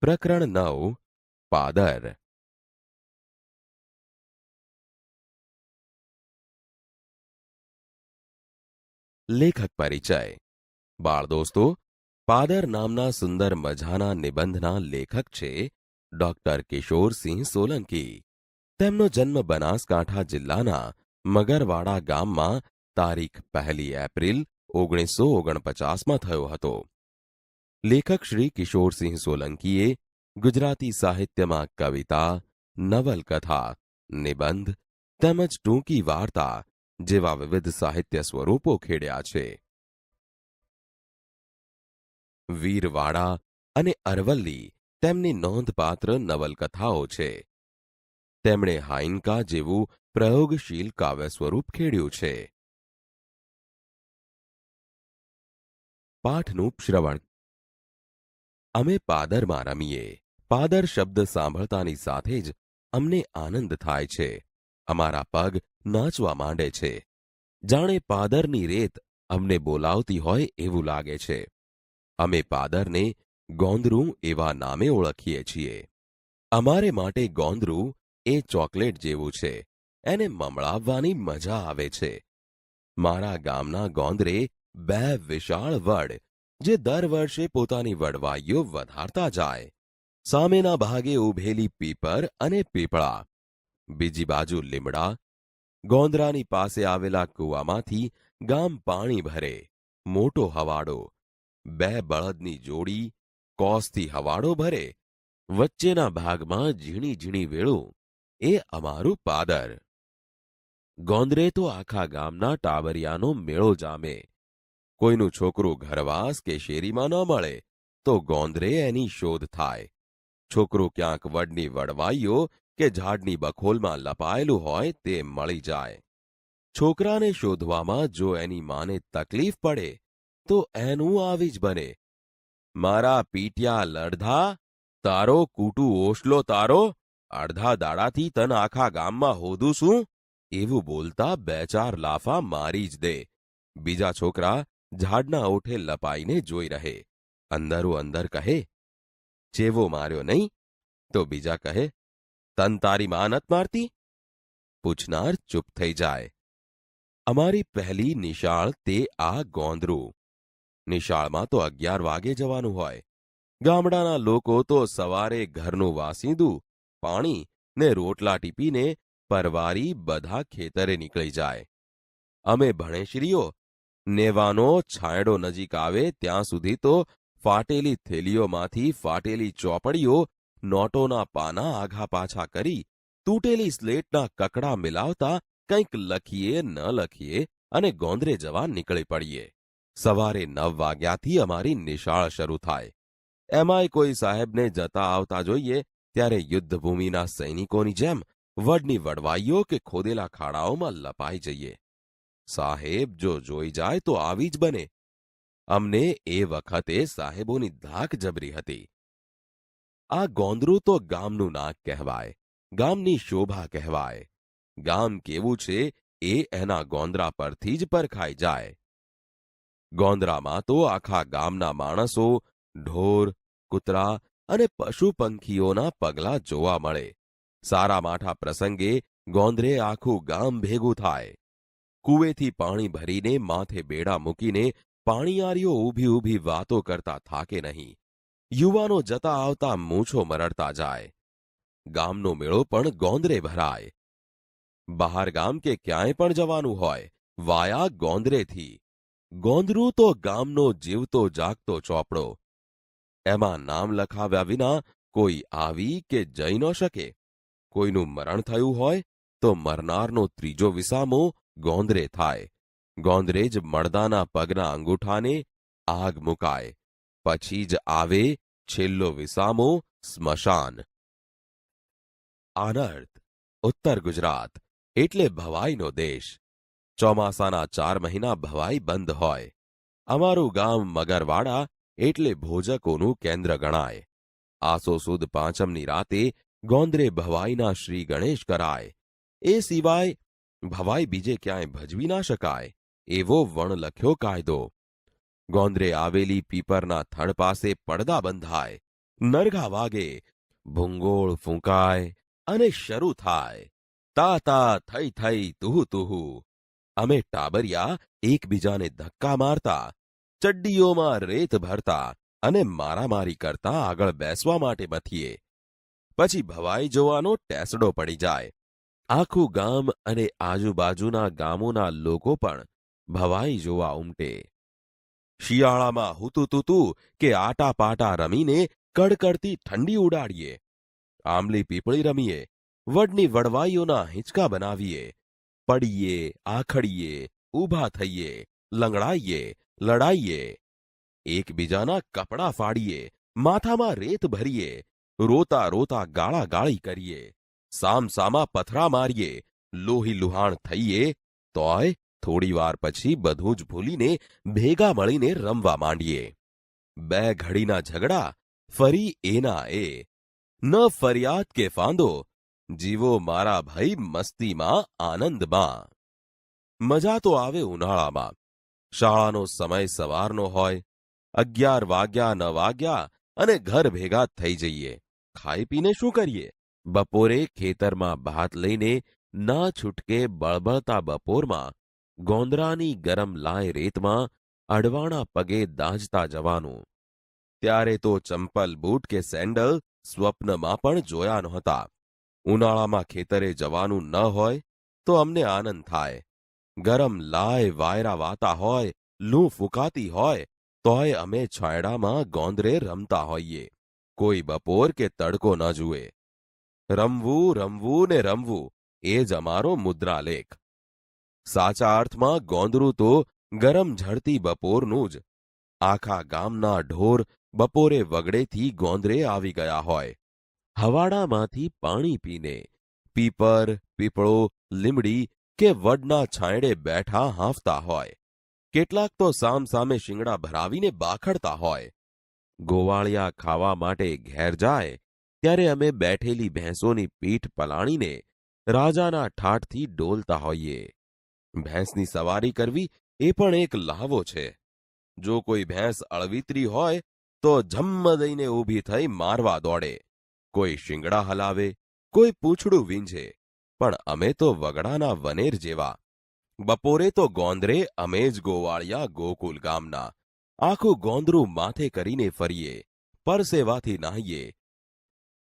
પ્રકરણ 9 પાદર. લેખક પરિચય. બાળ દોસ્તો, પાદર નામના સુંદર મજાના નિબંધના લેખક છે ડોક્ટર કિશોરસિંહ સોલંકી. તેમનો જન્મ બનાસકાંઠા જિલ્લાના મગરવાડા ગામમાં તારીખ 1 એપ્રિલ 1949માં થયો હતો. લેખક શ્રી કિશોરસિંહ સોલંકીએ ગુજરાતી સાહિત્યમાં કવિતા, નવલકથા, નિબંધ તેમજ ટૂંકી વાર્તા જેવા વિવિધ સાહિત્ય સ્વરૂપો ખેડ્યા છે. વીરવાડા અને અરવલ્લી તેમની નોંધપાત્ર નવલકથાઓ છે. તેમણે હાઇન્કા જેવું પ્રયોગશીલ કાવ્ય સ્વરૂપ ખેડ્યું છે. પાઠનું શ્રવણ. અમે પાદરમાં રમીએ. પાદર શબ્દ સાંભળતાની સાથે જ અમને આનંદ થાય છે. અમારા પગ નાચવા માંડે છે. જાણે પાદરની રેત અમને બોલાવતી હોય એવું લાગે છે. અમે પાદરને ગોંદરું એવા નામે ઓળખીએ છીએ. અમારે માટે ગોંદરું એ ચોકલેટ જેવું છે. એને મમળાવવાની મજા આવે છે. મારા ગામના ગોંદરે 2 વિશાળ વડ, જે દર વર્ષે પોતાની વડવાઈઓ વધારતા જાય. સામેના ભાગે ઊભેલી પીપર અને પીપળા, બીજી બાજુ લીમડા. ગોંદરાની પાસે આવેલા કૂવામાંથી ગામ પાણી ભરે. મોટો હવાડો, 2 બળદની જોડી, કોસથી હવાડો ભરે. વચ્ચેના ભાગમાં ઝીણી ઝીણી વેળું. એ અમારું પાદર. ગોંદરે તો આખા ગામના ટાબરિયાનો મેળો જામે. કોઈનું છોકરું ઘરવાસ કે શેરીમાં ન મળે તો ગોંદરે એની શોધ થાય. છોકરું ક્યાંક વડની વડવાઈઓ કે ઝાડની બખોલમાં લપાયેલું હોય તે મળી જાય. છોકરાને શોધવામાં જો એની માને તકલીફ પડે તો એનું આવી જ બને. મારા પીટ્યા લડધા, તારો કૂટું ઓશલો તારો, અડધા દાડાથી તન આખા ગામમાં હોધું શું? એવું બોલતા 2-4 લાફા મારી જ દે. બીજા છોકરા ઝાડના ઓઠે લપાઈને જોઈ રહે. અંદરો અંદર કહે, ચેવો માર્યો નહીં? તો બીજા કહે, તન તારી માં નત મારતી? પૂછનાર ચૂપ થઈ જાય. અમારી પહેલી નિશાળ તે આ ગોંદરું. નિશાળમાં તો 11 વાગે જવાનું હોય. ગામડાના લોકો તો સવારે ઘરનું વાસીંદું, પાણી ને રોટલા ટીપીને પરવારી બધા ખેતરે નીકળી જાય. અમે ભણેશરીઓ નેવાનો છાંયડો નજીક આવે ત્યાં સુધી તો ફાટેલી થેલીઓમાંથી ફાટેલી ચોપડીઓ, નોટોના પાના આઘા પાછા કરી, તૂટેલી સ્લેટના કકડા મિલાવતા કંઈક લખીએ ન લખીએ અને ગોંદરે જવા નીકળી પડીએ. સવારે 9 વાગ્યાથી અમારી નિશાળ શરૂ થાય. એમાંય કોઈ સાહેબને જતા આવતા જોઈએ ત્યારે યુદ્ધભૂમિના સૈનિકોની જેમ વડની વડવાઈઓ કે ખોદેલા ખાડાઓમાં લપાઈ જઈએ. સાહેબ જો જોઈ જાય તો આવી જ બને. અમને એ વખતે સાહેબોની ધાક જબરી હતી. આ ગોંદરું તો ગામનું નાક કહેવાય, ગામની શોભા કહેવાય. ગામ કેવું છે એ એના ગોંદરા પરથી જ પરખાઈ જાય. ગોંદરામાં તો આખા ગામના માણસો, ઢોર, કૂતરા અને પશુ પંખીઓના પગલાં જોવા મળે. સારા માઠા પ્રસંગે ગોંદરે આખું ગામ ભેગું થાય. કૂવેથી પાણી ભરીને માથે બેડા મૂકીને પાણીયારીઓ ઊભી ઊભી વાતો કરતા થાકે નહીં. યુવાનો જતા આવતા મૂછો મરડતા જાય. ગામનો મેળો પણ ગોંદરે ભરાય. બહાર ગામ કે ક્યાંય પણ જવાનું હોય, વાયા ગોંદરેથી. ગોંદરું તો ગામનો જીવતો જાગતો ચોપડો. એમાં નામ લખાવ્યા વિના કોઈ આવી કે જઈ ન શકે. કોઈનું મરણ થયું હોય તો મરનારનો ત્રીજો વિસામો ગોંદરે થાય. ગોંદરે જ મળદાના પગના અંગૂઠાને આગ મુકાય. પછી જ આવે છેલ્લો વિસામો સ્મશાન. આનર્ત ઉત્તર ગુજરાત એટલે ભવાઈનો દેશ. ચોમાસાના 4 મહિના ભવાઈ બંધ હોય. અમારું ગામ મગરવાડા એટલે ભોજકોનું કેન્દ્ર ગણાય. આસો સુદ પાંચમની રાતે ગોંદરે ભવાઈના શ્રી ગણેશ કરાય. એ સિવાય ભવાઈ બીજે ક્યાંય ભજવી ના શકાય એવો વણલખ્યો કાયદો. ગોંદરે આવેલી પીપરના થડ પાસે પડદા બંધાય. નરઘા વાગે, ભૂંગોળ ફૂંકાય અને શરૂ થાય. તા તા થઈ થઈ તુહુ તુહુ. અમે ટાબરિયા એકબીજાને ધક્કા મારતા, ચડ્ડીઓમાં રેત ભરતા અને મારામારી કરતા આગળ બેસવા માટે મથીએ. પછી ભવાઈ જોવાનો ટેસડો પડી જાય. આખું ગામ અને આજુબાજુના ગામોના લોકો પણ ભવાઈ જોવા ઉમટે. શિયાળામાં હુતુતુતુ કે આટાપાટા રમીને કડકડતી ઠંડી ઉડાડીએ. આંબલી પીપળી રમીએ, વડની વડવાઈઓના હિંચકા બનાવીએ, પડીએ, આખડીએ, ઊભા થઈએ, લંગડાઈએ, લડાઈએ. એકબીજાના કપડાં ફાડીએ, માથામાં રેત ભરીએ, રોતા રોતા ગાળાગાળી કરીએ, સામસામા પથરા મારીએ, લોહી લુહાણ થઈએ, તોય થોડીવાર પછી બધું જ ભૂલીને ભેગા મળીને રમવા માંડીએ. 2 ઘડીના ઝઘડા ફરી એના એ. ન ફરિયાદ કે ફાંદો, જીવો મારા ભાઈ મસ્તીમાં આનંદમાં. મજા તો આવે ઉનાળામાં. શાળાનો સમય સવારનો હોય, 11 વાગ્યા ન વાગ્યા અને ઘર ભેગા થઈ જઈએ. ખાઈ પીને શું કરીએ? બપોરે ખેતરમાં ભાત લઈને ના છૂટકે બળબળતા બપોરમાં ગોંદરાની ગરમ લાય રેતમાં અડવાણા પગે દાઝતા જવાનું. ત્યારે તો ચંપલ બૂટ કે સેન્ડલ સ્વપ્નમાં પણ જોયા નહોતા. ઉનાળામાં ખેતરે જવાનું ન હોય તો અમને આનંદ થાય. ગરમ લાય વાયરા વાતા હોય, લૂં ફૂંકાતી હોય, તોય અમે છાંયડામાં ગોંદરે રમતા હોઈએ. કોઈ બપોર કે તડકો ન જુએ. રમવું રમવું ને રમવું એ જ અમારો મુદ્રાલેખ. સાચા અર્થમાં ગોંદરું તો ગરમ ઝળતી બપોરનું જ. આખા ગામના ઢોર બપોરે વગડેથી ગોંદરે આવી ગયા હોય. હવાડામાંથી પાણી પીને પીપર, પીપળો, લીમડી કે વડના છાંયડે બેઠા હાંફતા હોય. કેટલાક તો સામસામે શિંગડા ભરાવીને બાખડતા હોય. ગોવાળિયા ખાવા માટે ઘેર જાય ત્યારે અમે બેઠેલી ભેંસોની પીઠ પલાણીને રાજાના ઠાઠથી ડોલતા હોઈએ. ભેંસની સવારી કરવી એ પણ એક લહાવો છે. જો કોઈ ભેંસ અળવિતરી હોય તો ઝમ્મ દઈને ઊભી થઈ મારવા દોડે. કોઈ શિંગડા હલાવે, કોઈ પૂંછડું વીંઝે, પણ અમે તો વગડાના વનેર જેવા. બપોરે તો ગોંદરે અમે જ ગોવાળિયા ગોકુલ ગામના. આખું ગોંદરું માથે કરીને ફરીએ, પરસેવાથી નાહીએ.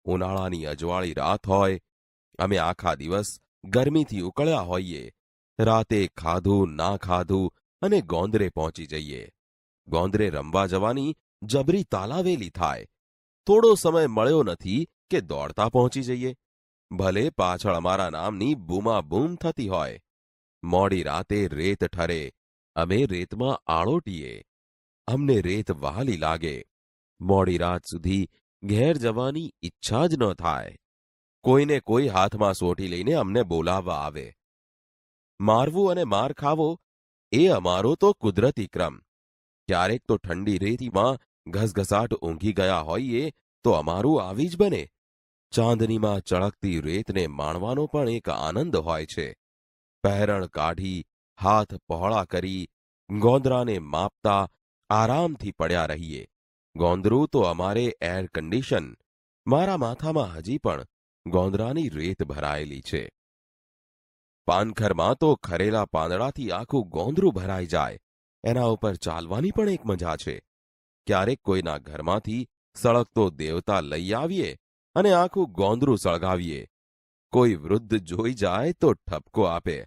ઉનાળાની અજવાળી રાત હોય, અમે આખા દિવસ ગરમીથી ઉકળ્યા હોઈએ. રાતે ખાધું ના ખાધું અને ગોંદરે પહોંચી જઈએ. ગોંદરે રમવા જવાની જબરી તાલાવેલી થાય. થોડો સમય મળ્યો નથી કે દોડતા પહોંચી જઈએ. ભલે પાછળ અમારા નામની બૂમાબૂમ થતી હોય. મોડી રાતે રેત ઠરે, અમે રેતમાં આળોટીએ. અમને રેત વહાલી લાગે. મોડી રાત સુધી ઘેર જવાની ઈચ્છા જ ન થાય. કોઈને કોઈ હાથમાં સોટી લઈને અમને બોલાવવા આવે. મારવું અને માર ખાવો એ અમારો તો કુદરતી ક્રમ. ક્યારેક તો ઠંડી રેતીમાં ઘસઘસાટ ઊંઘી ગયા હોઈએ તો અમારું આવી જ બને. ચાંદનીમાં ચળકતી રેતને માણવાનો પણ એક આનંદ હોય છે. પહેરણ કાઢી, હાથ પહોળા કરી, ગોંદરાને માપતા આરામથી પડ્યા રહીએ. ગોંદરું તો અમારે એર કન્ડિશન. મારા માથામાં હજી પણ ગોંદરાની રેત ભરાયેલી છે. પાનખરમાં તો ખરેલા પાંદડાથી આખું ગોંદરું ભરાઈ જાય. એના ઉપર ચાલવાની પણ એક મજા છે. ક્યારેક કોઈના ઘરમાંથી સળગતો દેવતા લઈ આવીએ અને આખું ગોંદરું સળગાવીએ. કોઈ વૃદ્ધ જોઈ જાય તો ઠપકો આપે,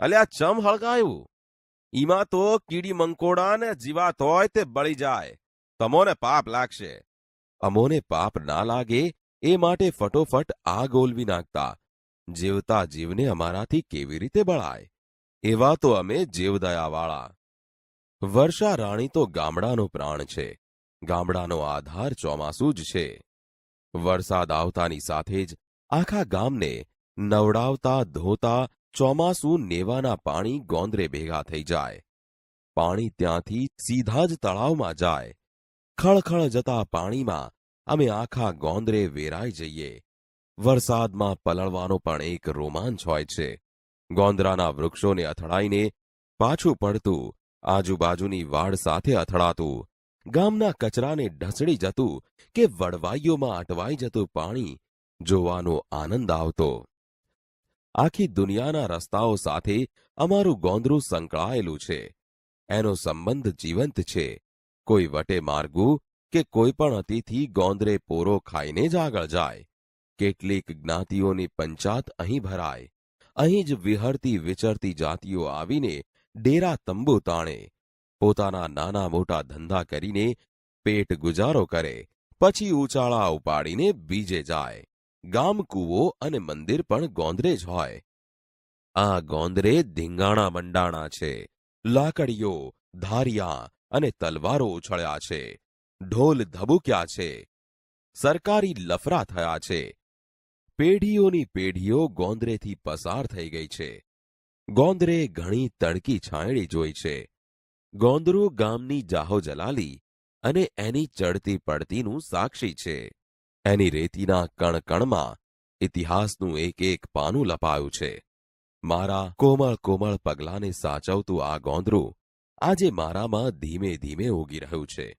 અલ્યા ચમ હળગાયું? ઈમાં તો કીડી મંકોડા ને જીવાત હોય તે બળી જાય. તમોને પાપ લાગશે. અમોને પાપ ના લાગે એ માટે ફટોફટ આગ ઓલવી નાખતા. જીવતા જીવને અમારાથી કેવી રીતે બળાય? એવા તો અમે જીવદયાવાળા. વર્ષા રાણી તો ગામડાનો પ્રાણ છે. ગામડાનો આધાર ચોમાસું જ છે. વરસાદ આવતાની સાથે જ આખા ગામને નવડાવતા ધોતા ચોમાસું નેવાના પાણી ગોંદરે ભેગા થઈ જાય. પાણી ત્યાંથી સીધા જ તળાવમાં જાય. ખળખળ જતા પાણીમાં અમે આખા ગોંદરે વેરાઈ જઈએ. વરસાદમાં પલળવાનો પણ એક રોમાંચ હોય છે. ગોંદરાના વૃક્ષોને અથડાઈને પાછું પડતું, આજુબાજુની વાડ સાથે અથડાતું, ગામના કચરાને ઢસડી જતું કે વડવાઈઓમાં અટવાઈ જતું પાણી જોવાનો આનંદ આવતો. આખી દુનિયાના રસ્તાઓ સાથે અમારું ગોંદરું સંકળાયેલું છે. એનો સંબંધ જીવંત છે. કોઈ વટે માર્ગું કે કોઈ પણ અતિથિ ગોંદરે પોરો ખાઈને જ આગળ જાય. કેટલીક જ્ઞાતિઓની પંચાત અહીં ભરાય. અહીં જ વિહરતી વિચરતી જાતિઓ આવીને ડેરા તંબુ તાણે. પોતાના નાના મોટા ધંધા કરીને પેટ ગુજારો કરે, પછી ઉચાળા ઉપાડીને બીજે જાય. ગામ કૂવો અને મંદિર પણ ગોંદરે જ હોય. આ ગોંદરે ધીંગાણા મંડાણા છે. લાકડીઓ, ધારિયા અને તલવારો ઉછળ્યા છે. ઢોલ ધબૂક્યા છે. સરકારી લફરા થયા છે. પેઢીઓની પેઢીઓ ગોંદરેથી પસાર થઈ ગઈ છે. ગોંદરે ઘણી તડકી છાંયડી જોઈ છે. ગોંદરું ગામની જાહોજલાલી અને એની ચડતી પડતીનું સાક્ષી છે. એની રેતીના કણકણમાં ઇતિહાસનું એક એક પાનું લપાયું છે. મારા કોમળ કોમળ પગલાંને સાચવતું આ ગોંદરું આજે મારામાં ધીમે ધીમે ઉગી રહ્યું છે.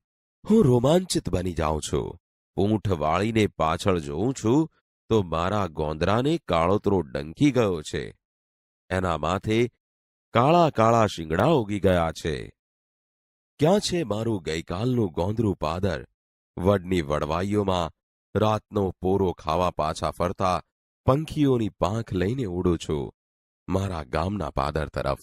હું રોમાંચિત બની જાઉં છું. પૂંઠ વાળીને પાછળ જોઉં છું તો મારા ગોંદરાને કાળોતરો ડંકી ગયો છે. એના માથે કાળા કાળા શિંગડા ઉગી ગયા છે. ક્યાં છે મારું ગઈકાલનું ગોંદરું પાદર? વડની વડવાઈઓમાં રાતનો પોરો ખાવા પાછા ફરતા પંખીઓની પાંખ લઈને ઉડું છું મારા ગામના પાદર તરફ.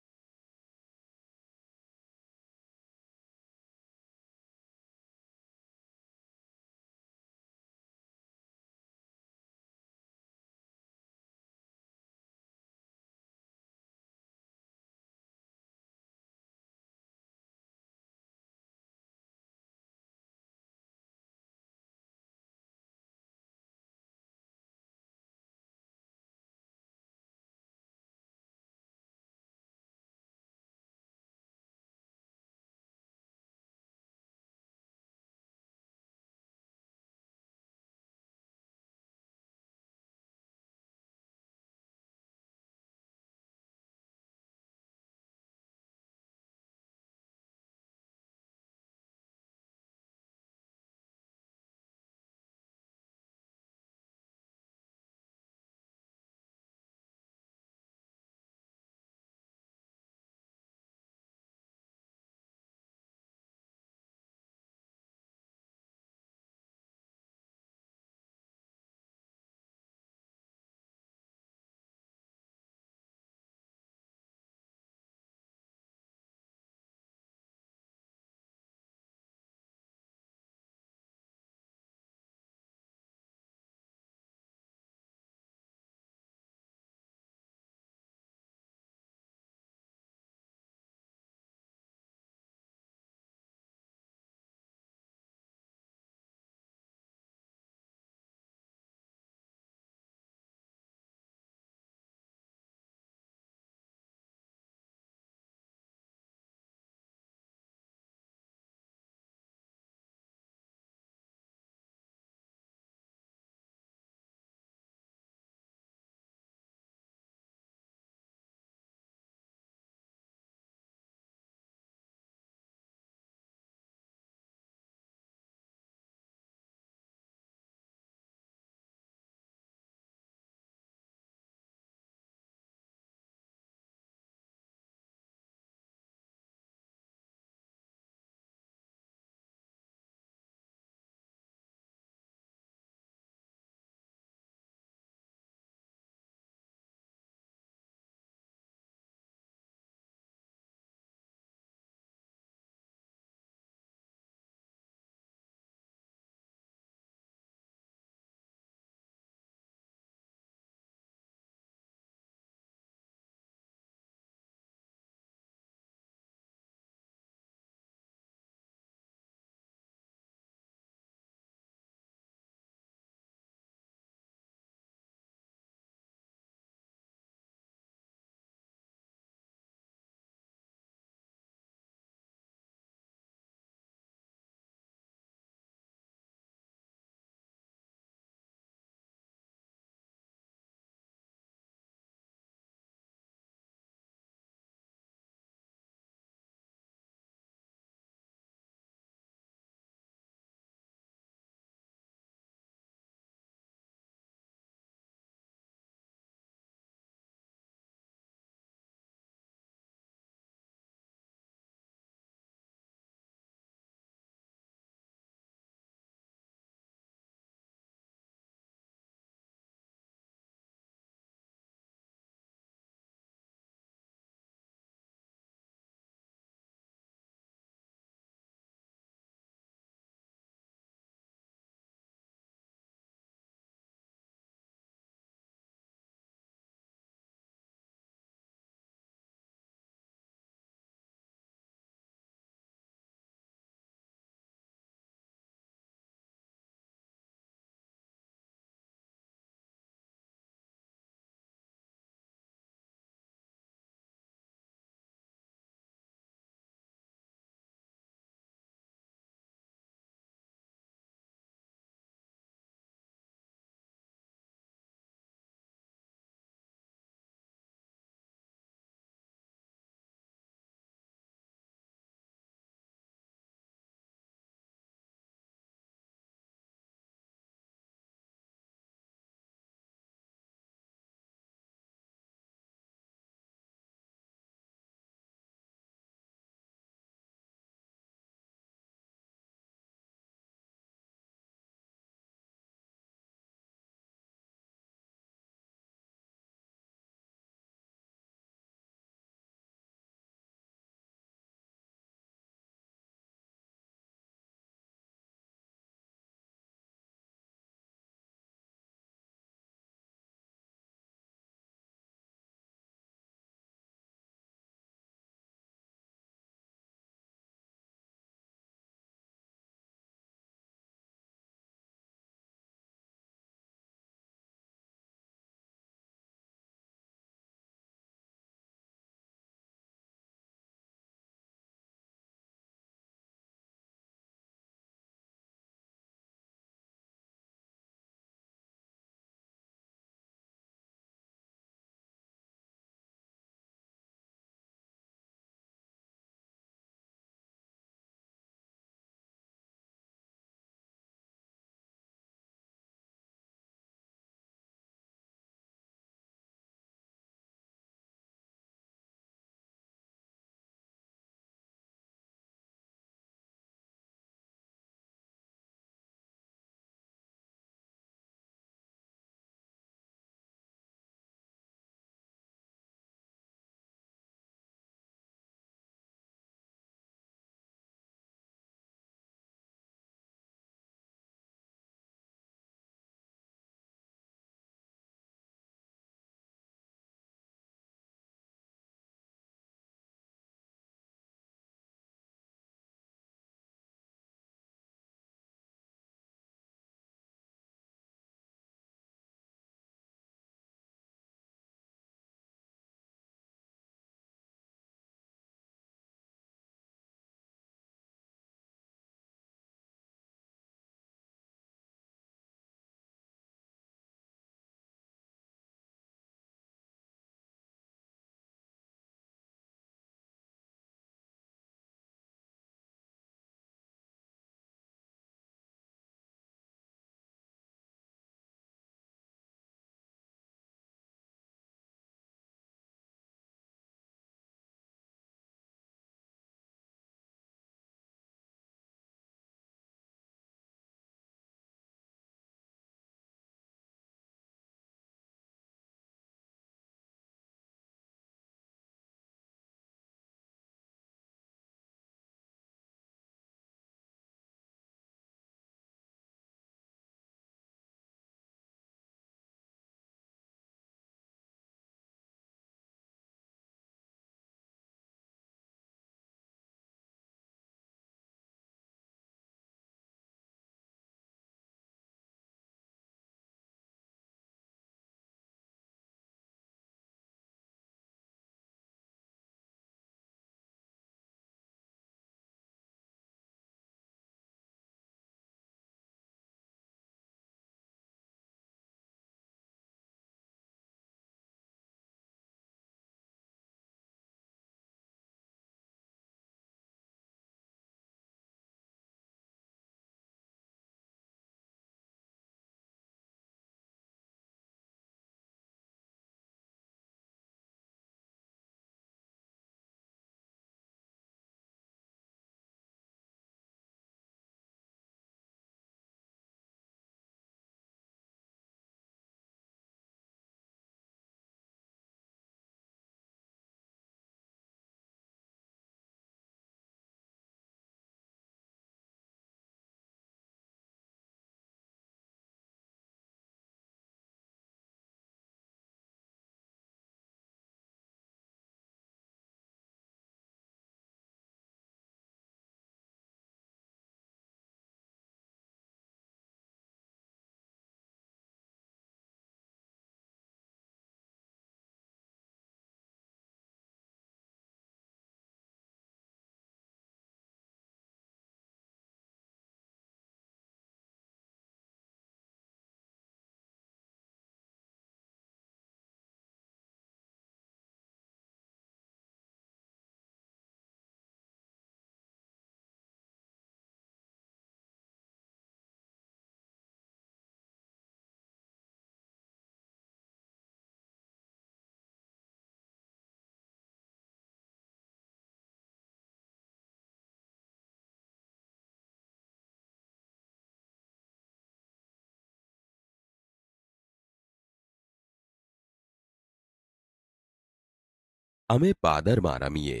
અમે પાદરમાં રમીએ.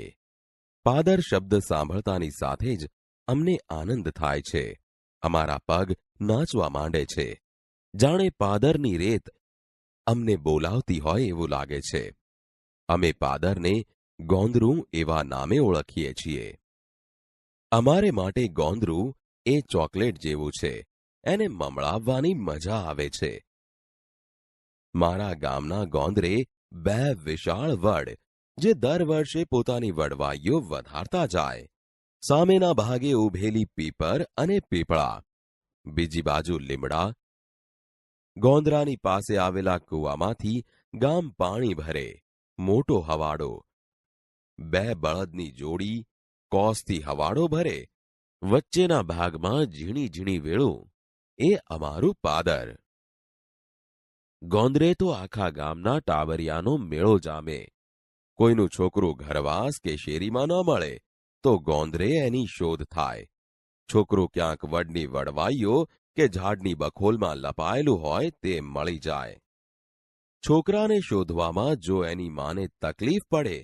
પાદર શબ્દ સાંભળતાની સાથે જ અમને આનંદ થાય છે. અમારા પગ નાચવા માંડે છે. જાણે પાદરની રેત અમને બોલાવતી હોય એવું લાગે છે. અમે પાદરને ગોંદરું એવા નામે ઓળખીએ છીએ. અમારે માટે ગોંદરું એ ચોકલેટ જેવું છે. એને મમળાવવાની મજા આવે છે. મારા ગામના ગોંદરે 2 વિશાળ વડ, જે દર વર્ષે પોતાની વડવાઈઓ વધારતા જાય. સામેના ભાગે ઊભેલી પીપર અને પીપળા, બીજી બાજુ લીમડા. ગોંદરાની પાસે આવેલા કૂવામાંથી ગામ પાણી ભરે. મોટો હવાડો, 2 બળદની જોડી કોસથી હવાડો ભરે. વચ્ચેના ભાગમાં ઝીણી ઝીણી વેળું, એ અમારું પાદર. ગોંદરે તો આખા ગામના ટાબરિયાનો મેળો જામે. કોઈનું છોકરું ઘરવાસ કે શેરીમાં ન મળે તો ગોંદરે એની શોધ થાય. છોકરું ક્યાંક વડની વડવાઈઓ કે ઝાડની બખોલમાં લપાયેલું હોય તે મળી જાય. છોકરાને શોધવામાં જો એની માને તકલીફ પડે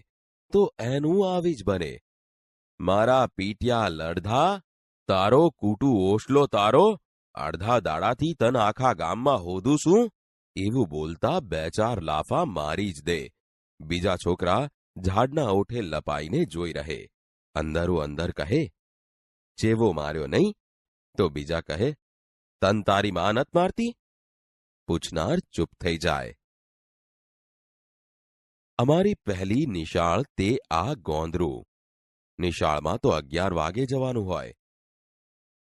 તો એનું આવી જ બને. મારા પીટ્યા લડધા, તારો કૂટુ ઓશલો તારો, અડધા દાડાથી તન આખા ગામમાં હોધું શું? એવું બોલતા 2-4 લાફા મારી જ દે. બીજા છોકરા ઝાડના ઓઠે લપાઈને જોઈ રહે. અંદરો અંદર કહે, ચેવો માર્યો નહીં? તો બીજા કહે, તન તારી માં નત મારતી? પૂછનાર ચૂપ થઈ જાય. અમારી પહેલી નિશાળ તે આ ગોંદરું. નિશાળમાં તો 11 વાગે જવાનું હોય.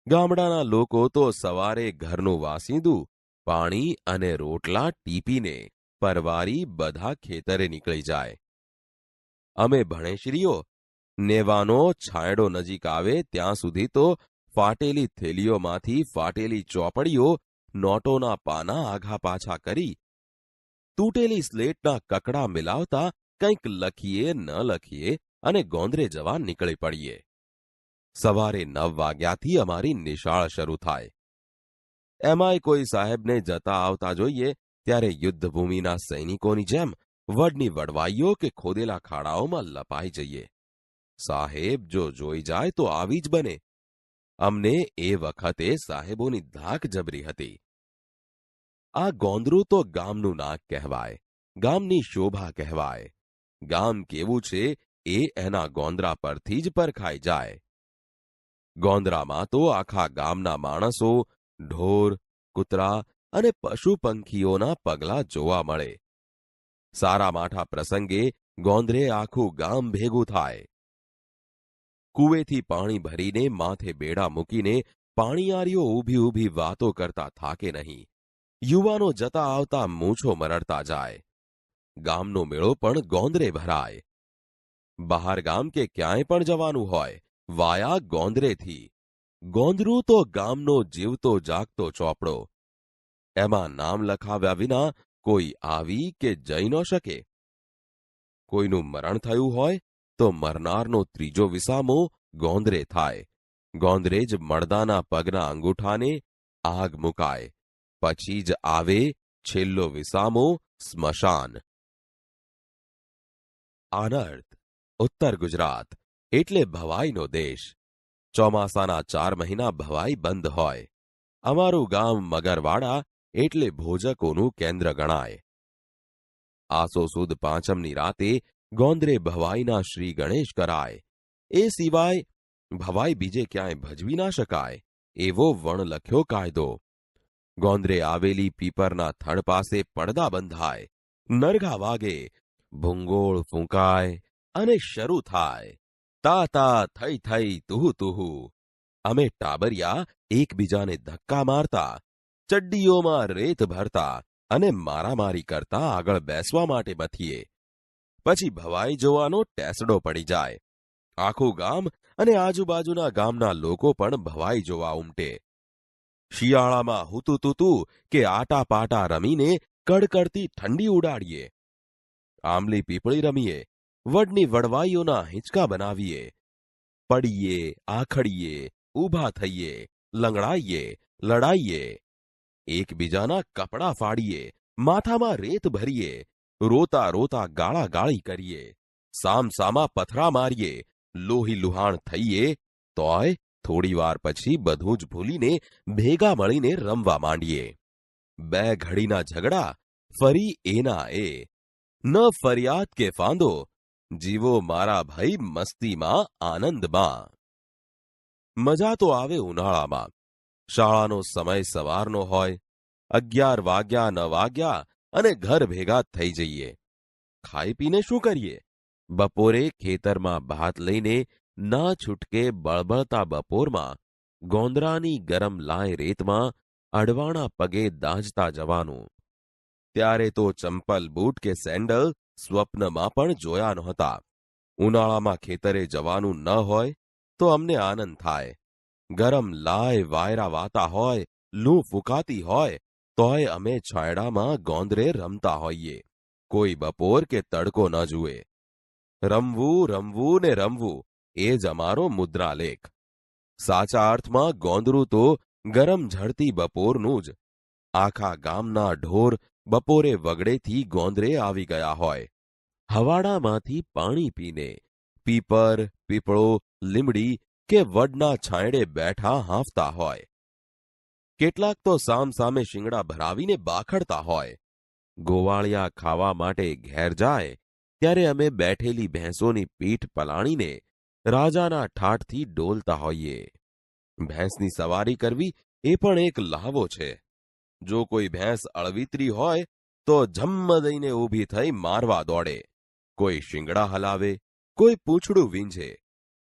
ગામડાના લોકો તો સવારે ઘરનું વાસીંદું, પાણી અને રોટલા ટીપીને પરવારી બધા ખેતરે નીકળી જાય. અમે ભણેશરીઓ નેવાનો છાંયડો નજીક આવે ત્યાં સુધી તો ફાટેલી થેલીઓમાંથી ફાટેલી ચોપડીઓ, નોટોના પાના આઘા પાછા કરી, તૂટેલી સ્લેટના કકડા મિલાવતા કંઈક લખીએ ન લખીએ અને ગોંદરે જવા નીકળી પડીએ. સવારે 9 વાગ્યાથી અમારી નિશાળ શરૂ થાય. એમાંય કોઈ સાહેબને જતા આવતા જોઈએ ત્યારે યુદ્ધભૂમિના સૈનિકોની જેમ વડની વડવાઈઓ કે ખોદેલા ખાડાઓમાં લપાઈ જઈએ. સાહેબ જો જોઈ જાય તો આવી જ બને. અમને એ વખતે સાહેબોની ધાક જબરી હતી. આ ગોંદરું તો ગામનું નાક કહેવાય, ગામની શોભા કહેવાય. ગામ કેવું છે એ એના ગોંદરા પરથી જ પરખાઈ જાય. ગોંદરામાં તો આખા ગામના માણસો, ઢોર, કૂતરા અને પશુ પંખીઓના પગલા જોવા મળે. સારા માઠા પ્રસંગે ગોંદરે આખું ગામ ભેગું થાય. કૂવેથી પાણી ભરીને માથે બેડા મૂકીને પાણીયારીઓ ઊભી ઊભી વાતો કરતા થાકે નહીં. યુવાનો જતા આવતા મૂછો મરડતા જાય. ગામનો મેળો પણ ગોંદરે ભરાય. બહાર ગામ કે ક્યાંય પણ જવાનું હોય, વાયા ગોંદરેથી. ગોંદરું તો ગામનો જીવતો જાગતો ચોપડો. એમાં નામ લખાવ્યા વિના કોઈ આવી કે જઈ ન શકે. કોઈનું મરણ થયું હોય તો મરનારનો ત્રીજો વિસામો ગોંદરે થાય. ગોંદરે જ મળદાના પગના અંગૂઠાને આગ મુકાય. પછી જ આવે છેલ્લો વિસામો સ્મશાન. આનર્ત, ઉત્તર ગુજરાત એટલે ભવાઈનો દેશ. ચોમાસાના 4 મહિના ભવાઈ બંધ હોય. અમારું ગામ મગરવાડા એટલે ભોજકોનું કેન્દ્ર ગણાય. આસો સુદ પાંચમની રાતે ગોંદરે ભવાઈના શ્રી ગણેશ કરાય. એ સિવાય ભવાઈ બીજે ક્યાંય ભજવી ના શકાય એવો વણલખ્યો કાયદો. ગોંદરે આવેલી પીપરના થડ પાસે પડદા બંધાય, નરઘા વાગે, ભૂંગોળ ફૂંકાય અને શરૂ થાય. તા તા થઈ થઈ તુહુ તુહુ. અમે ટાબરિયા એકબીજાને ધક્કા મારતા, ચડ્ડીઓમાં રેત ભરતા અને મારામારી કરતા આગળ બેસવા માટે મથીએ. પછી ભવાઈ જોવાનો ટેસડો પડી જાય. આખું ગામ અને આજુબાજુના ગામના લોકો પણ ભવાઈ જોવા ઉમટે. શિયાળામાં હુતુતુતુ કે આટા પાટા રમીને કડકડતી ઠંડી ઉડાડીએ. આંબલી પીપળી રમીએ, વડની વડવાઈઓના હિંચકા બનાવીએ. પડીએ, આખડીએ, ઊભા થઈએ, લંગડાઈએ, લડાઈએ. એકબીજાના કપડાં ફાડીએ, માથામાં રેત ભરીએ, રોતા રોતા ગાળાગાળી કરીએ. સામસામા પથરા મારીએ, લોહી લુહાણ થઈએ, તોય થોડીવાર પછી બધું જ ભૂલીને ભેગા મળીને રમવા માંડીએ. 2 ઘડીના ઝઘડા ફરી એના એ. ન ફરિયાદ કે ફાંદો, જીવો મારા ભાઈ મસ્તીમાં આનંદમાં. મજા તો આવે ઉનાળામાં. શાળાનો સમય સવારનો હોય, 11 વાગ્યા ન વાગ્યા અને ઘર ભેગા થઈ જઈએ. ખાઈ પીને શું કરીએ? બપોરે ખેતરમાં ભાત લઈને ના છૂટકે બળબળતા બપોરમાં ગોંદરાની ગરમ લાય રેતમાં અડવાણા પગે દાઝતા જવાનું. ત્યારે તો ચંપલ બૂટ કે સેન્ડલ સ્વપ્નમાં પણ જોયા નહોતા. ઉનાળામાં ખેતરે જવાનું ન હોય તો અમને આનંદ થાય. ગરમ લાય વાયરા વાતા હોય, લૂં ફૂંકાતી હોય, તોય અમે છાંયડામાં ગોંદરે રમતા હોઈએ. કોઈ બપોર કે તડકો ન જુએ. રમવું રમવું ને રમવું એ જ અમારો મુદ્રાલેખ. સાચા અર્થમાં ગોંદરું તો ગરમ ઝળતી બપોરનું જ. આખા ગામના ઢોર બપોરે વગડેથી ગોંદરે આવી ગયા હોય. હવાડામાંથી પાણી પીને પીપર, પીપળો, લીમડી કે વડના છાંયડે બેઠા હાંફતા હોય. કેટલાક તો સામસામે શિંગડા ભરાવીને બાખડતા હોય. ગોવાળિયા ખાવા માટે ઘેર જાય ત્યારે અમે બેઠેલી ભેંસોની પીઠ પલાણીને રાજાના ઠાઠથી ડોલતા હોઈએ. ભેંસની સવારી કરવી એ પણ એક લહાવો છે. જો કોઈ ભેંસ અળવિતરી હોય તો જમ્મ દઈને ઊભી થઈ મારવા દોડે. કોઈ શિંગડા હલાવે, કોઈ પૂંછડું વીંઝે,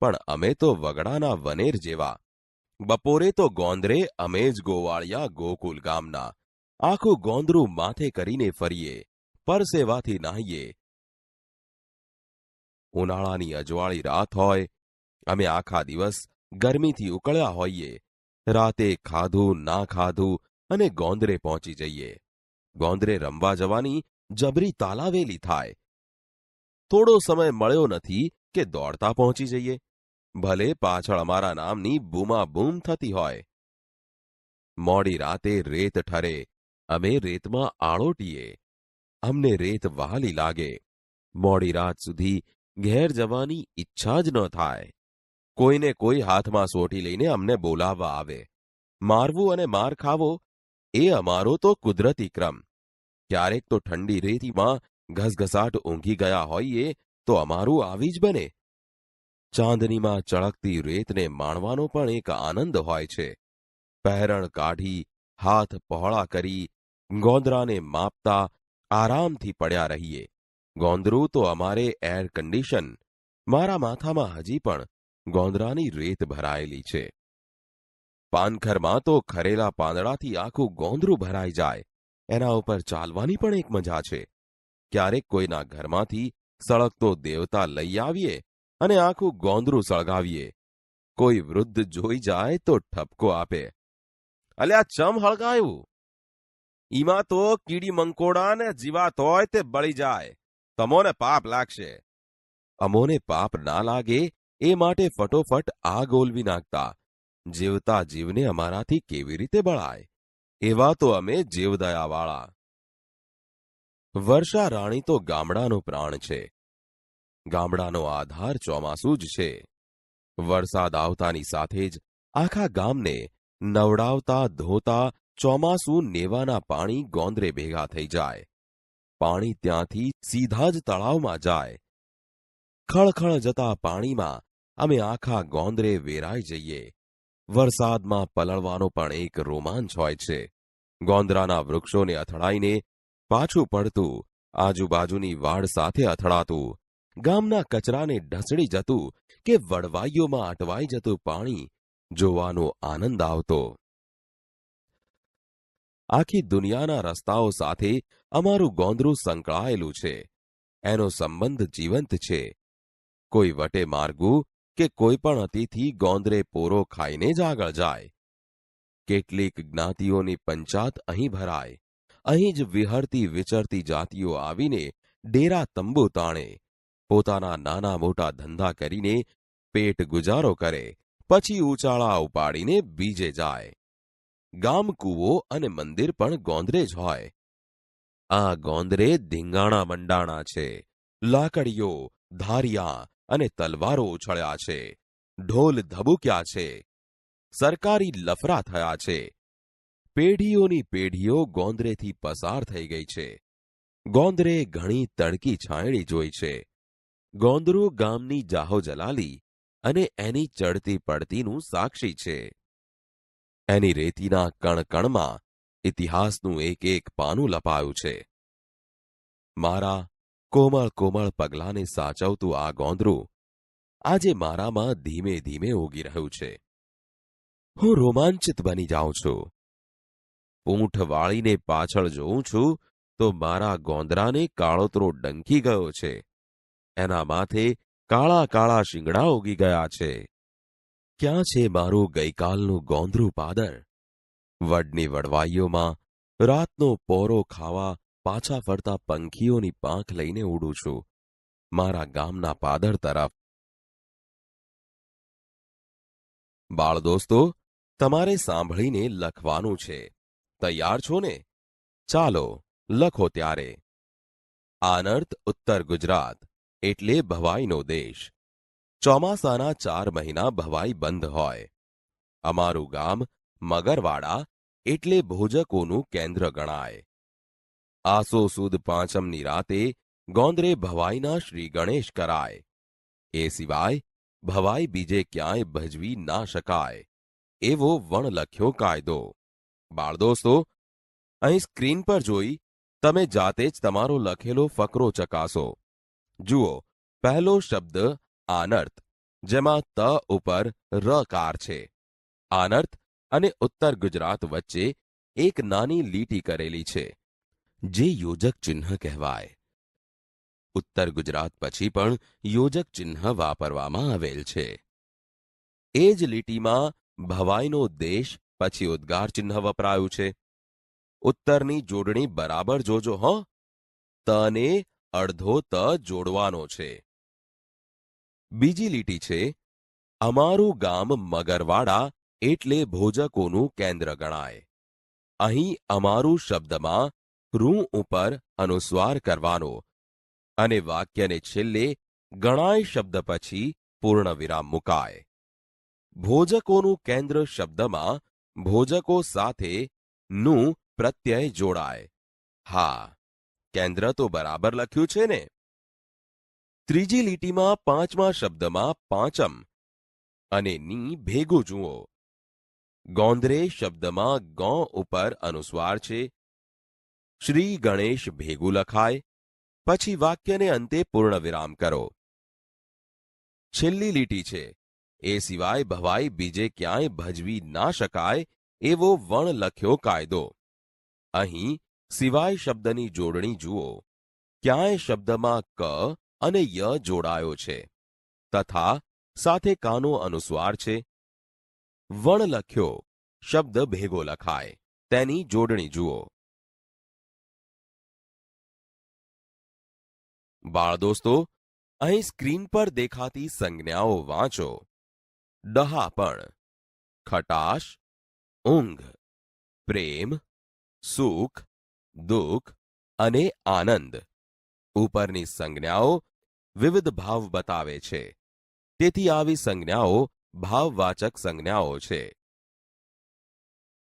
પણ અમે તો વગડાના વનેર જેવા. બપોરે તો ગોંદરે અમે જ ગોવાળિયા ગોકુલ ગામના. આખું ગોંદરું માથે કરીને ફરીએ, પરસેવાથી નાહીએ. ઉનાળાની અજવાળી રાત હોય, અમે આખા દિવસ ગરમીથી ઉકળ્યા હોઈએ. રાતે ખાધું ના ખાધું અને ગોંદરે પહોંચી જઈએ. ગોંદરે રમવા જવાની જબરી તાલાવેલી થાય. થોડો સમય મળ્યો નથી કે દોડતા પહોંચી જઈએ. ભલે પાછળ અમારા નામની બૂમાબૂમ થતી હોય. મોડી રાતે રેત ઠરે, અમે રેતમાં આળોટીએ. અમને રેત વહાલી લાગે. મોડી રાત સુધી ઘેર જવાની ઈચ્છા જ ન થાય. કોઈને કોઈ હાથમાં સોટી લઈને અમને બોલાવવા આવે. મારવું અને માર ખાવો એ અમારો તો કુદરતી ક્રમ. ક્યારેક તો ઠંડી રેતીમાં ઘસઘસાટ ઊંઘી ગયા હોઈએ તો અમારું આવી જ બને. ચાંદનીમાં ચળકતી રેતને માણવાનો પણ એક આનંદ હોય છે. પહેરણ કાઢી, હાથ પહોળા કરી, ગોંદરાને માપતા આરામથી પડ્યા રહીએ. ગોંદરું તો અમારે એર કન્ડિશન. મારા માથામાં હજી પણ ગોંદરાની રેત ભરાયેલી છે. પાનખરમાં તો ખરેલા પાંદડાથી આખું ગોંદરું ભરાઈ જાય. એના ઉપર ચાલવાની પણ એક મજા છે. ક્યારેક કોઈના ઘરમાંથી સળગતો દેવતા લઈ આવીએ અને આખું ગોંદરું સળગાવીએ. કોઈ વૃદ્ધ જોઈ જાય તો ઠપકો આપે, અલ્યા ચમ હળગાયું? ઈમાં તો કીડી મંકોડા ને જીવાત હોય તે બળી જાય. તમોને પાપ લાગશે. અમોને પાપ ના લાગે એ માટે ફટોફટ આગ ઓલવી નાખતા. જીવતા જીવને અમારાથી કેવી રીતે બળાય? એવા તો અમે જીવદયાવાળા. વર્ષા રાણી તો ગામડાનો પ્રાણ છે. ગામડાનો આધાર ચોમાસું જ છે. વરસાદ આવતાની સાથે જ આખા ગામને નવડાવતા ધોતા ચોમાસું નેવાના પાણી ગોંદરે ભેગા થઈ જાય. પાણી ત્યાંથી સીધા જ તળાવમાં જાય. ખળખળ જતા પાણીમાં અમે આખા ગોંદરે વેરાઈ જઈએ. વરસાદમાં પલળવાનો પણ એક રોમાંચ હોય છે. ગોંદરાના વૃક્ષોને અથડાઈને પાછું પડતું, આજુબાજુની વાડ સાથે અથડાતું, ગામના કચરાને ઢસડી જતું કે વડવાઈઓમાં અટવાઈ જતું પાણી જોવાનો આનંદ આવતો. આખી દુનિયાના રસ્તાઓ સાથે અમારું ગોંદરું સંકળાયેલું છે. એનો સંબંધ જીવંત છે. કોઈ વટે માર્ગું કે કોઈ પણ અતિથિ ગોંદરે પોરો ખાઈને જ આગળ જાય. કેટલીક જ્ઞાતિઓની પંચાત અહીં ભરાય. અહીં જ વિહરતી વિચરતી જાતિઓ આવીને ડેરા તંબુ તાણે. પોતાના નાના મોટા ધંધા કરીને પેટ ગુજારો કરે, પછી ઉચાળા ઉપાડીને બીજે જાય. ગામ કૂવો અને મંદિર પણ ગોંદરે જ હોય. આ ગોંદરે ધીંગાણા મંડાણા છે. લાકડીઓ, ધારિયા અને તલવારો ઉછળ્યા છે, ઢોલ ધબૂક્યા છે, સરકારી લફરા થયા છે, પેઢીઓની પેઢીઓ ગોંદરેથી પસાર થઈ ગઈ છે. ગોંદરે ઘણી તડકી છાંયડી જોઈ છે. ગોંદરું ગામની જાહો જલાલી અને એની ચડતી પડતીનું સાક્ષી છે. એની રેતીના કણકણમાં ઇતિહાસનું એક એક પાનું લપાયું છે. મારા કોમળ કોમળ પગલાંને સાચવતું આ ગોંદરું આજે મારામાં ધીમે ધીમે ઉગી રહ્યું છે. હું રોમાંચિત બની જાઉં છું. પૂંઠ વાળીને પાછળ જોઉં છું તો મારા ગોંદરાને કાળોતરો ડંકી ગયો છે. એના માથે કાળા કાળા શીંગડા ઉગી ગયા છે. ક્યાં છે મારું ગઈકાલનું ગોંદરું પાદર? વડની વડવાઈઓમાં રાતનો પોરો ખાવા પાછા ફરતા પંખીઓની પાંખ લઈને ઉડું છું મારા ગામના પાદર તરફ. બાળ દોસ્તો, તમારે સાંભળીને લખવાનું છે. તૈયાર છો ને? ચાલો લખો ત્યારે. આનર્ત ઉત્તર ગુજરાત એટલે ભવાઈનો દેશ. ચોમાસાના 4 મહિના ભવાઈ બંધ હોય. અમારું ગામ મગરવાડા એટલે ભોજકોનું કેન્દ્ર ગણાય. આસો સુદ પાંચમની રાતે ગોંદરે ભવાઈના શ્રી ગણેશ કરાય. એ સિવાય ભવાઈ બીજે ક્યાંય ભજવી ના શકાય એવો વણલખ્યો કાયદો. બાળદોસ્તો, અહીં સ્ક્રીન પર જોઈ તમે જાતે જ તમારો લખેલો ફકરો ચકાસો. જુઓ, પહેલો શબ્દ આનર્ત, જેમાં ત ઉપર રકાર છે. આનર્ત અને ઉત્તર ગુજરાત વચ્ચે એક નાની લીટી કરેલી છે, જે યોજક ચિહ્ન કહેવાય. ઉત્તર ગુજરાત પછી પણ યોજક ચિહ્ન વાપરવામાં આવેલ છે. એ જ લીટીમાં ભવાઈનો દેશ પછી ઉદ્ગાર ચિહ્ન વપરાયું છે. ઉત્તરની જોડણી બરાબર જોજો હો. તને અડધો ત જોડવાનો છે. બીજી લીટી છે, અમારું ગામ મગરવાડા એટલે ભોજકોનું કેન્દ્ર ગણાય. અહીં અમારું શબ્દમાં રૂ ઉપર અનુસ્વાર કરવાનો અને વાક્યને છેલ્લે ગણાય શબ્દ પછી પૂર્ણ વિરામ મુકાય. ભોજકોનું કેન્દ્ર શબ્દમાં ભોજકો સાથે નું પ્રત્યય જોડાય. હા, કેન્દ્ર તો બરાબર લખ્યું છે ને? ત્રીજી લીટીમાં પાંચમા શબ્દમાં પાંચમ અને ની ભેગું જુઓ. ગોંદરે શબ્દમાં ગૌ ઉપર અનુસ્વાર છે. શ્રી ગણેશ ભેગું લખાય, પછી વાક્યને અંતે પૂર્ણ વિરામ કરો. છેલ્લી લીટી છે, એ સિવાય ભવાઈ બીજે ક્યાંય ભજવી ના શકાય એવો વણલખ્યો કાયદો. અહીં સિવાય શબ્દની જોડણી જુઓ. ક્યાંય શબ્દમાં ક અને ય જોડાયો છે, તથા સાથે કાનો અનુસ્વાર છે. વણલખ્યો શબ્દ ભેગો લખાય, તેની જોડણી જુઓ. બાળદોસ્તો, અહીં સ્ક્રીન પર દેખાતી સંજ્ઞાઓ વાંચો. ડહાપણ, ખટાશ, ઊંઘ, પ્રેમ, સુખ, દુઃખ અને આનંદ. ઉપરની સંજ્ઞાઓ વિવિધ ભાવ બતાવે છે. તેથી આવી સંજ્ઞાઓ ભાવવાચક સંજ્ઞાઓ છે.